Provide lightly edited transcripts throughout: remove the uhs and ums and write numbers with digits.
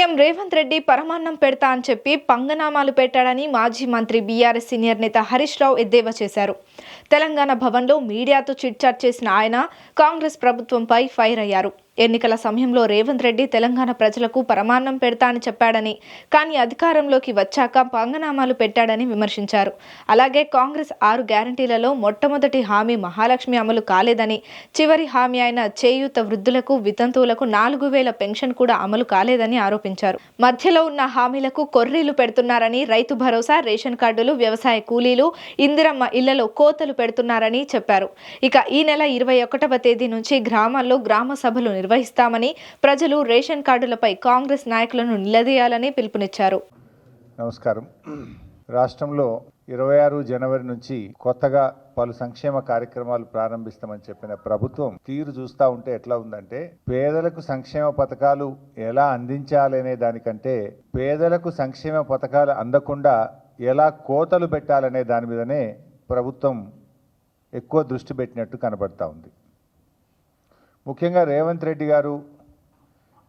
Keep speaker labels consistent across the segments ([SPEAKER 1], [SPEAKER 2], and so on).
[SPEAKER 1] CM Revanth Reddy పరమాన్నం పెడతా అని చెప్పి పంగనామాలు పెట్టాడని మాజీ మంత్రి బీఆర్ఎస్ సీనియర్ నేత హరీష్ రావు ఎద్దేవా చేశారు. తెలంగాణ భవన్లో మీడియాతో చిట్చాట్ చేసిన ఆయన కాంగ్రెస్ ప్రభుత్వంపై ఫైర్ అయ్యారు. ఎన్నికల సమయంలో రేవంత్ రెడ్డి తెలంగాణ ప్రజలకు పరమాన్నం పెడతా అని చెప్పాడని, కానీ అధికారంలోకి వచ్చాక పంగనామాలు పెట్టాడని విమర్శించారు. అలాగే కాంగ్రెస్ 6 గ్యారంటీలలో మొట్టమొదటి హామీ మహాలక్ష్మి అమలు కాలేదని, చివరి హామీ అయిన చేయూత వృద్ధులకు, వితంతువులకు 4000 పెన్షన్ కూడా అమలు కాలేదని ఆరోపించారు. మధ్యలో ఉన్న హామీలకు కొర్రీలు పెడుతున్నారని, రైతు భరోసా, రేషన్ కార్డులు, వ్యవసాయ కూలీలు, ఇందిరమ్మ ఇళ్లలో కోతలు పెడుతున్నారని చెప్పారు. ఇక ఈ నెల 21వ తేదీ నుంచి గ్రామాల్లో గ్రామ సభలు నిర్వహిస్తామని, ప్రజలు రేషన్ కార్డులపై కాంగ్రెస్ నాయకులను నిలదీయాలని పిలుపునిచ్చారు.
[SPEAKER 2] నమస్కారం. రాష్ట్రంలో 26 జనవరి నుంచి కొత్తగా పలు సంక్షేమ కార్యక్రమాలు ప్రారంభిస్తామని చెప్పిన ప్రభుత్వం తీరు చూస్తూ ఉంటే ఎట్లా ఉందంటే, పేదలకు సంక్షేమ పథకాలు ఎలా అందించాలనే దానికంటే పేదలకు సంక్షేమ పథకాలు అందకుండా ఎలా కోతలు పెట్టాలనే దాని మీదనే ప్రభుత్వం ఎక్కువ దృష్టి పెట్టినట్టు కనబడతా ఉంది. ముఖ్యంగా రేవంత్ రెడ్డి గారు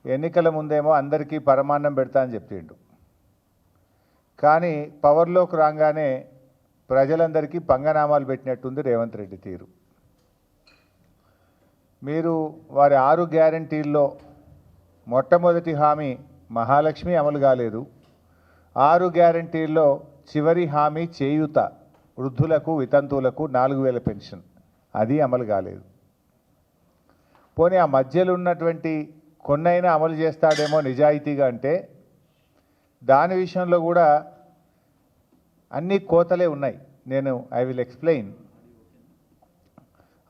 [SPEAKER 2] ఎన్నికల ముందేమో అందరికీ పరమాన్నం పెడతా అని చెప్పిండు, కానీ పవర్లోకి రాగానే ప్రజలందరికీ పంగనామాలు పెట్టినట్టుంది రేవంత్ రెడ్డి తీరు. మీరు వారి 6 గ్యారంటీల్లో మొట్టమొదటి హామీ మహాలక్ష్మి అమలు కాలేదు, 6 గ్యారంటీల్లో చివరి హామీ చేయూత వృద్ధులకు, వితంతువులకు 4000 పెన్షన్, అది అమలు కాలేదు. పోనీ ఆ మధ్యలో ఉన్నటువంటి కొన్నైనా అమలు చేస్తాడేమో నిజాయితీగా అంటే, దాని విషయంలో కూడా అన్ని కోతలే ఉన్నాయి. I will explain.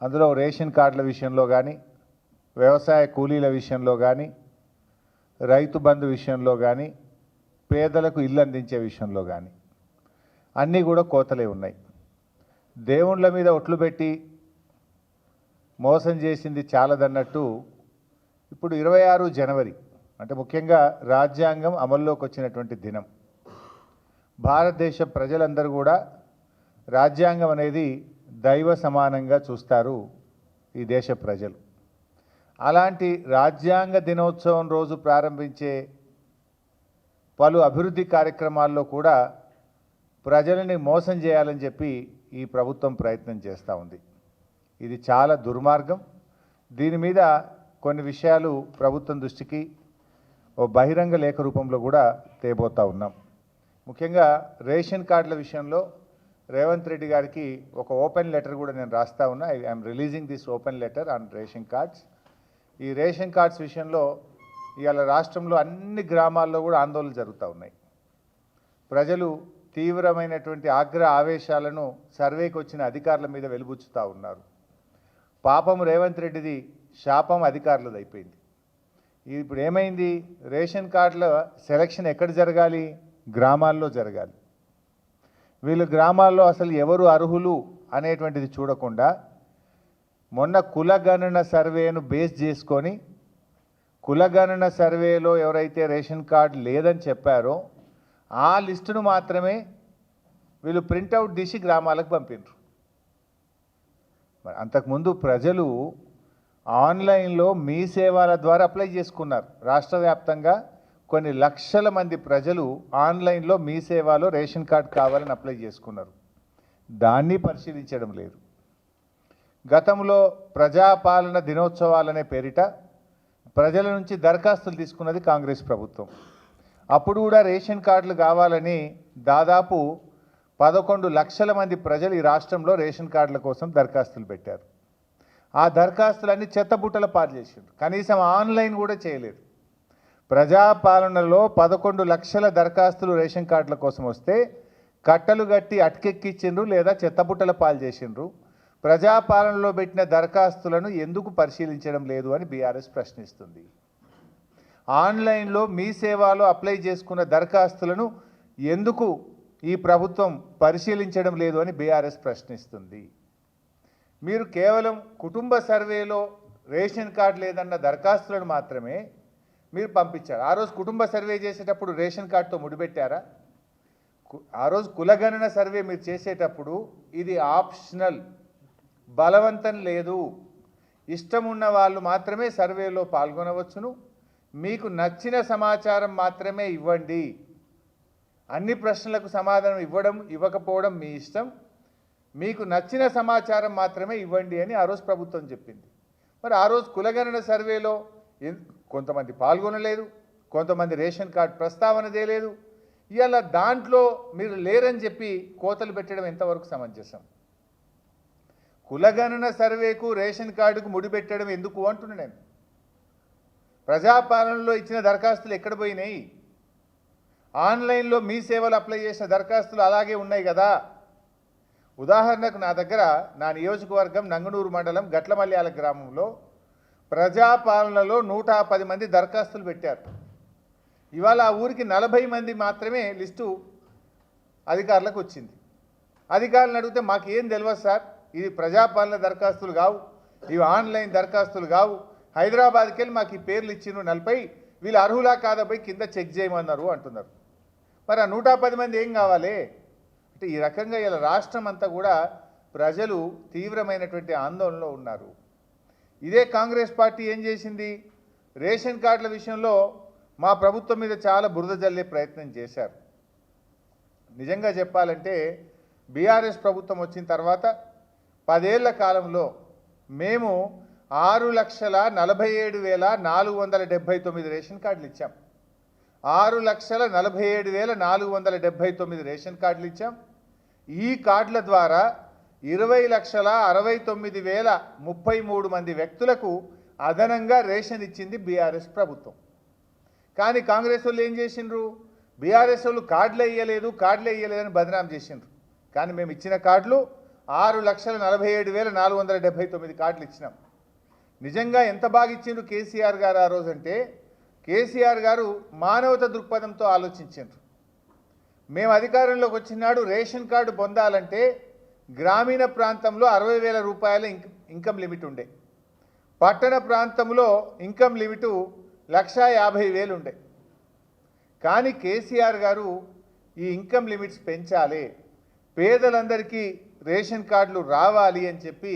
[SPEAKER 2] అందులో రేషన్ కార్డుల విషయంలో కానీ, వ్యవసాయ కూలీల విషయంలో కానీ, రైతు బంధు విషయంలో కానీ, పేదలకు ఇల్లు అందించే విషయంలో కానీ అన్నీ కూడా కోతలే ఉన్నాయి. దేవుళ్ళ మీద ఒట్లు పెట్టి మోసం చేసింది చాలదన్నట్టు ఇప్పుడు 26 జనవరి అంటే ముఖ్యంగా రాజ్యాంగం అమల్లోకి వచ్చినటువంటి దినం. భారతదేశ ప్రజలందరూ కూడా రాజ్యాంగం అనేది దైవ సమానంగా చూస్తారు ఈ దేశ ప్రజలు. అలాంటి రాజ్యాంగ దినోత్సవం రోజు ప్రారంభించే పలు అభివృద్ధి కార్యక్రమాల్లో కూడా ప్రజలని మోసం చేయాలని చెప్పి ఈ ప్రభుత్వం ప్రయత్నం చేస్తూ ఉంది. ఇది చాలా దుర్మార్గం. దీని మీద కొన్ని విషయాలు ప్రభుత్వం దృష్టికి ఓ బహిరంగ లేఖ రూపంలో కూడా తేబోతా ఉన్నాం. ముఖ్యంగా రేషన్ కార్డుల విషయంలో రేవంత్ రెడ్డి గారికి ఒక ఓపెన్ లెటర్ కూడా నేను రాస్తా ఉన్నా. I'm releasing this open letter on ration cards. ఈ రేషన్ కార్డ్స్ విషయంలో ఇవాళ రాష్ట్రంలో అన్ని గ్రామాల్లో కూడా ఆందోళనలు జరుగుతూ ఉన్నాయి. ప్రజలు తీవ్రమైనటువంటి ఆవేశాలను సర్వేకి వచ్చిన అధికారుల మీద వెలుబుచ్చుతూ ఉన్నారు. పాపం రేవంత్ రెడ్డిది, శాపం అధికారులది అయిపోయింది. ఇప్పుడు ఏమైంది, రేషన్ కార్డుల సెలక్షన్ ఎక్కడ జరగాలి? గ్రామాల్లో జరగాలి. వీళ్ళు గ్రామాల్లో అసలు ఎవరు అర్హులు అనేటువంటిది చూడకుండా మొన్న కులగణన సర్వేను బేస్ చేసుకొని, కులగణన సర్వేలో ఎవరైతే రేషన్ కార్డు లేదని చెప్పారో ఆ లిస్టును మాత్రమే వీళ్ళు ప్రింటౌట్ తీసి గ్రామాలకు పంపినారు. మరి అంతకుముందు ప్రజలు ఆన్లైన్లో మీ సేవల ద్వారా అప్లై చేసుకున్నారు. రాష్ట్ర వ్యాప్తంగా కొన్ని లక్షల మంది ప్రజలు ఆన్లైన్లో మీ సేవలో రేషన్ కార్డు కావాలని అప్లై చేసుకున్నారు. దాన్ని పరిశీలించడం లేదు. గతంలో ప్రజాపాలన దినోత్సవాలనే పేరిట ప్రజల నుంచి దరఖాస్తులు తీసుకున్నది కాంగ్రెస్ ప్రభుత్వం. అప్పుడు కూడా రేషన్ కార్డులు కావాలని దాదాపు 11 లక్షల మంది ప్రజలు ఈ రాష్ట్రంలో రేషన్ కార్డుల కోసం దరఖాస్తులు పెట్టారు. ఆ దరఖాస్తులన్నీ చెత్తబుట్టల పాలు చేసిండ్రు. కనీసం ఆన్లైన్ కూడా చేయలేదు. ప్రజాపాలనలో 11 లక్షల దరఖాస్తులు రేషన్ కార్డుల కోసం వస్తే కట్టలు కట్టి అటకెక్కించిండ్రు లేదా చెత్తబుట్టల పాలు చేసిండ్రు. ప్రజాపాలనలో పెట్టిన దరఖాస్తులను ఎందుకు పరిశీలించడం లేదు అని బీఆర్ఎస్ ప్రశ్నిస్తుంది. ఆన్లైన్లో మీ సేవలో అప్లై చేసుకున్న దరఖాస్తులను ఎందుకు ఈ ప్రభుత్వం పరిశీలించడం లేదు అని బీఆర్ఎస్ ప్రశ్నిస్తుంది. మీరు కేవలం కుటుంబ సర్వేలో రేషన్ కార్డు లేదన్న దరఖాస్తులను మాత్రమే మీరు పంపించారు. ఆ రోజు కుటుంబ సర్వే చేసేటప్పుడు రేషన్ కార్డుతో ముడిపెట్టారా? ఆ రోజు కులగణన సర్వే మీరు చేసేటప్పుడు ఇది ఆప్షనల్, బలవంతం లేదు. ఇష్టం ఉన్న వాళ్ళు మాత్రమే సర్వేలో పాల్గొనవచ్చును. మీకు నచ్చిన సమాచారం మాత్రమే ఇవ్వండి, అన్ని ప్రశ్నలకు సమాధానం ఇవ్వకపోవడం మీ ఇష్టం, మీకు నచ్చిన సమాచారం మాత్రమే ఇవ్వండి అని ఆ రోజు ప్రభుత్వం చెప్పింది. మరి ఆ రోజు కులగణన సర్వేలో కొంతమంది పాల్గొనలేదు, కొంతమంది రేషన్ కార్డు ప్రస్తావన చేయలేదు. ఇవాళ దాంట్లో మీరు లేరని చెప్పి కోతలు పెట్టడం ఎంతవరకు సమంజసం? కులగణన సర్వేకు రేషన్ కార్డుకు ముడిపెట్టడం ఎందుకు అంటున్నా నేను. ప్రజాపాలనలో ఇచ్చిన దరఖాస్తులు ఎక్కడ పోయినాయి? ఆన్లైన్లో మీ సేవలు అప్లై చేసిన దరఖాస్తులు అలాగే ఉన్నాయి కదా. ఉదాహరణకు నా దగ్గర నా నియోజకవర్గం నంగనూరు మండలం గట్లమల్యాల గ్రామంలో ప్రజాపాలనలో 110 మంది దరఖాస్తులు పెట్టారు. ఇవాళ ఆ ఊరికి 40 మంది మాత్రమే లిస్టు అధికారులకు వచ్చింది. అధికారులను అడిగితే మాకేం తెలియదు సార్, ఇది ప్రజాపాలన దరఖాస్తులు కావు, ఇవి ఆన్లైన్ దరఖాస్తులు కావు, హైదరాబాద్కి వెళ్ళి మాకు ఈ పేర్లు ఇచ్చిన 40, వీళ్ళు అర్హులా కాదపై కింద చెక్ చేయమన్నారు అంటున్నారు. మరి ఆ 110 మంది ఏం కావాలి అంటే ఈ రకంగా ఇలా రాష్ట్రం అంతా కూడా ప్రజలు తీవ్రమైనటువంటి ఆందోళనలో ఉన్నారు. ఇదే కాంగ్రెస్ పార్టీ ఏం చేసింది? రేషన్ కార్డుల విషయంలో మా ప్రభుత్వం మీద చాలా బురద జల్లే ప్రయత్నం చేశారు. నిజంగా చెప్పాలంటే బీఆర్ఎస్ ప్రభుత్వం వచ్చిన తర్వాత 10 ఏళ్ల కాలంలో మేము 6,47,479 రేషన్ కార్డులు ఇచ్చాం. 6,47,479 రేషన్ కార్డులు ఇచ్చాం. ఈ కార్డుల ద్వారా 20,69,033 మంది వ్యక్తులకు అదనంగా రేషన్ ఇచ్చింది బీఆర్ఎస్ ప్రభుత్వం. కానీ కాంగ్రెస్ వాళ్ళు ఏం చేసిండ్రు? బీఆర్ఎస్ వాళ్ళు కార్డులే ఇయ్యలేదని బదనాం చేసిండ్రు. కానీ మేము ఇచ్చిన కార్డులు 6,47,479 కార్డులు ఇచ్చినాం. నిజంగా ఎంత బాగా ఇచ్చిండ్రు కేసీఆర్ గారు ఆ రోజంటే, కేసీఆర్ గారు మానవత దృక్పథంతో ఆలోచించారు. మేము అధికారంలోకి వచ్చినాడు రేషన్ కార్డు పొందాలంటే గ్రామీణ ప్రాంతంలో 60,000 రూపాయల ఇన్కమ్ లిమిట్ ఉండే, పట్టణ ప్రాంతంలో ఇన్కమ్ లిమిటు 1,50,000 ఉండే. కానీ కేసీఆర్ గారు ఈ ఇన్కమ్ లిమిట్స్ పెంచాలి, పేదలందరికీ రేషన్ కార్డులు రావాలి అని చెప్పి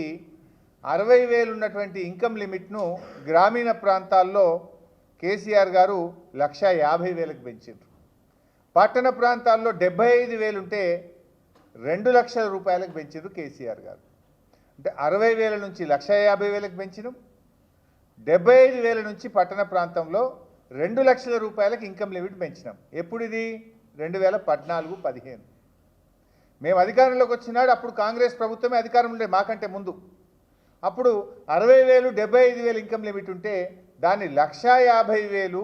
[SPEAKER 2] 60,000 ఉన్నటువంటి ఇన్కమ్ లిమిట్ను గ్రామీణ ప్రాంతాల్లో కేసీఆర్ గారు 1,50,000కి పెంచారు. పట్టణ ప్రాంతాల్లో 75,000 ఉంటే 2 లక్షల రూపాయలకు పెంచారు కేసీఆర్ గారు. అంటే 60,000 నుంచి 1,50,000కి పెంచినాం, 75,000 నుంచి పట్టణ ప్రాంతంలో 2 లక్షల రూపాయలకు ఇన్కమ్ లిమిట్ పెంచినాం. ఎప్పుడు ఇది? 2014-15 మేము అధికారంలోకి వచ్చినాడు. అప్పుడు కాంగ్రెస్ ప్రభుత్వమే అధికారంలో ఉండే మాకంటే ముందు. అప్పుడు 60,000 75,000 ఇన్కమ్ లిమిట్ ఉంటే దాన్ని 1,50,000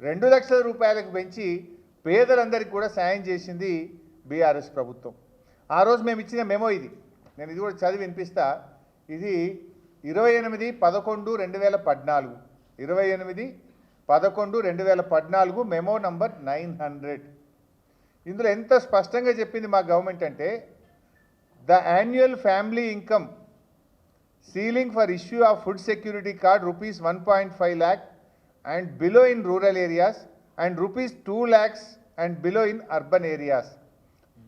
[SPEAKER 2] 2 లక్షల రూపాయలకు పెంచి పేదలందరికీ కూడా సాయం చేసింది బీఆర్ఎస్ ప్రభుత్వం. ఆ రోజు మేము ఇచ్చిన మెమో ఇది, నేను ఇది కూడా చదివి వినిపిస్తా. ఇది 28/11/2014 28/11/2014 మెమో నంబర్ 900. ఇందులో ఎంత స్పష్టంగా చెప్పింది మా గవర్నమెంట్ అంటే, the annual family income ceiling for issue of food security card ₹1.5 lakh and below in rural areas and ₹2 lakhs and below in urban areas.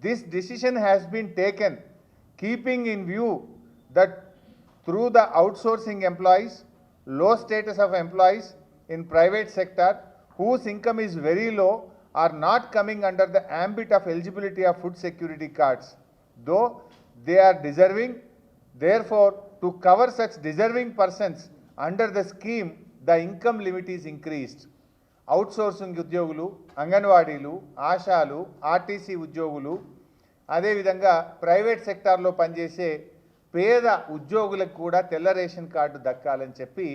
[SPEAKER 2] This decision has been taken keeping in view that through the outsourcing employees, low status of employees in private sector whose income is very low are not coming under the ambit of eligibility of food security cards, though they are deserving. Therefore, to cover such deserving persons under the scheme, the income limit is increased. Outsourcing ఉద్యోగులు, అంగన్వాడీలు, ఆశాలు, RTC ఉద్యోగులు, అదేవిధంగా private సెక్టార్లో పనిచేసే పేద ఉద్యోగులకు కూడా తెల్ల రేషన్ కార్డు దక్కాలని చెప్పి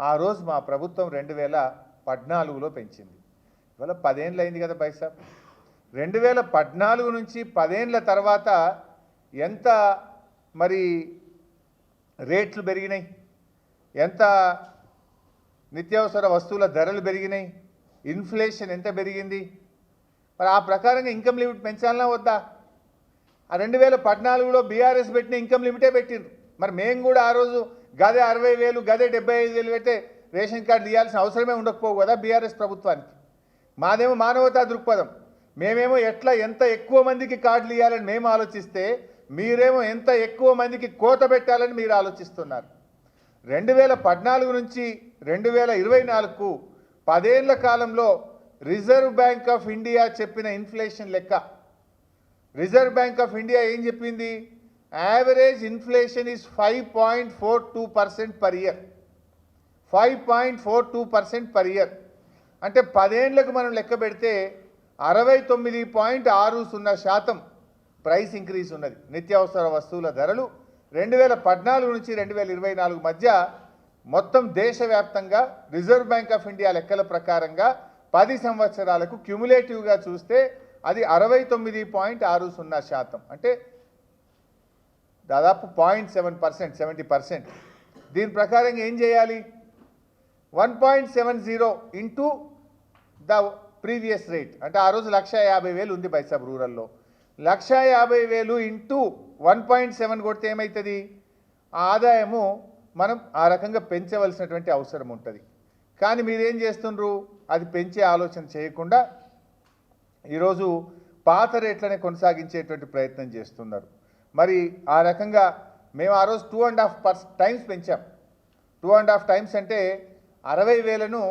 [SPEAKER 2] ఆ రోజు మా ప్రభుత్వం 2014లో పెంచింది. ఇవాళ 10 ఏళ్ళు అయింది కదా పైసా. 2014 నుంచి 10 ఏళ్ళ తర్వాత ఎంత మరి రేట్లు పెరిగినాయి, ఎంత నిత్యావసర వస్తువుల ధరలు పెరిగినాయి, ఇన్ఫ్లేషన్ ఎంత పెరిగింది. మరి ఆ ప్రకారంగా ఇన్కమ్ లిమిట్ పెంచాలన్నా వద్దా? ఆ 2014లో బీఆర్ఎస్ పెట్టిన ఇన్కమ్ లిమిటే పెట్టిండ్రు. మరి మేము కూడా ఆ రోజు గదే 60,000 గదే 75,000 పెడితే రేషన్ కార్డు ఇవ్వాల్సిన అవసరమే ఉండకపోవు కదా బీఆర్ఎస్ ప్రభుత్వానికి. మాదేమో మానవతా దృక్పథం, మేమేమో ఎంత ఎక్కువ మందికి కార్డులు ఇవ్వాలని మేము ఆలోచిస్తే, మీరేమో ఎంత ఎక్కువ మందికి కోత పెట్టాలని మీరు ఆలోచిస్తున్నారు. 2014 నుంచి 2024కు 10 ఏళ్ల కాలంలో రిజర్వ్ బ్యాంక్ ఆఫ్ ఇండియా చెప్పిన ఇన్ఫ్లేషన్ లెక్క. రిజర్వ్ బ్యాంక్ ఆఫ్ ఇండియా ఏం చెప్పింది? Average inflation is 5.42% per year. 5.42% per year అంటే 10 ఏళ్లకు మనం లెక్క పెడితే 69.60% ప్రైస్ ఇంక్రీజ్ ఉన్నది. నిత్యావసర వస్తువుల ధరలు 2014 నుంచి 2024 మధ్య మొత్తం దేశవ్యాప్తంగా రిజర్వ్ బ్యాంక్ ఆఫ్ ఇండియా లెక్కల ప్రకారంగా 10 సంవత్సరాలకు క్యుములేటివ్గా చూస్తే అది 69.60% అంటే దాదాపు 0.7%, 70%. దీని ప్రకారంగా ఏం చేయాలి? 1.70 ఇంటూ ద ప్రీవియస్ రేట్ అంటే ఆ రోజు 1,50,000 ఉంది బైసాబ్ రూరల్లో. 1,50,000 ఇంటూ 1.7 కొడితే ఏమవుతుంది? ఆ ఆదాయము మనం ఆ రకంగా పెంచవలసినటువంటి అవసరం ఉంటుంది. కానీ మీరేం చేస్తుండ్రు? అది పెంచే ఆలోచన చేయకుండా ఈరోజు పాత రేట్లనే కొనసాగించేటువంటి ప్రయత్నం చేస్తున్నారు. మరి ఆ రకంగా మేము ఆ రోజు 2.5 టైమ్స్ పెంచాం. 2.5 టైమ్స్ అంటే 60,000ను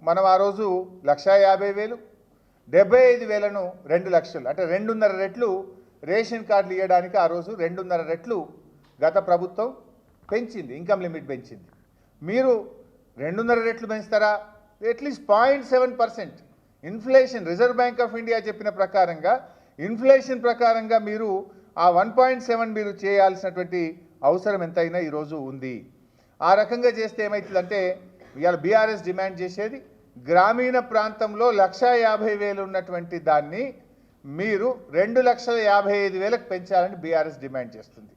[SPEAKER 2] మనం ఆ రోజు 1,50,000, 75,000ను 2 లక్షలు అంటే 2.5 రెట్లు రేషన్ కార్డులు ఇవ్వడానికి ఆ రోజు 2.5 రెట్లు గత ప్రభుత్వం పెంచింది, ఇన్కమ్ లిమిట్ పెంచింది. మీరు 2.5 రెట్లు పెంచుతారా? At least 0.7% inflation Reserve Bank of India చెప్పిన ప్రకారంగా ఇన్ఫ్లేషన్ ప్రకారంగా మీరు ఆ 1.7 మీరు చేయాల్సినటువంటి అవసరం ఎంతైనా ఈరోజు ఉంది. ఆ రకంగా చేస్తే ఏమవుతుందంటే ఇవాళ బీఆర్ఎస్ డిమాండ్ చేసేది గ్రామీణ ప్రాంతంలో 1,50,000 ఉన్నటువంటి దాన్ని మీరు 2,55,000కు పెంచాలని బీఆర్ఎస్ డిమాండ్ చేస్తుంది.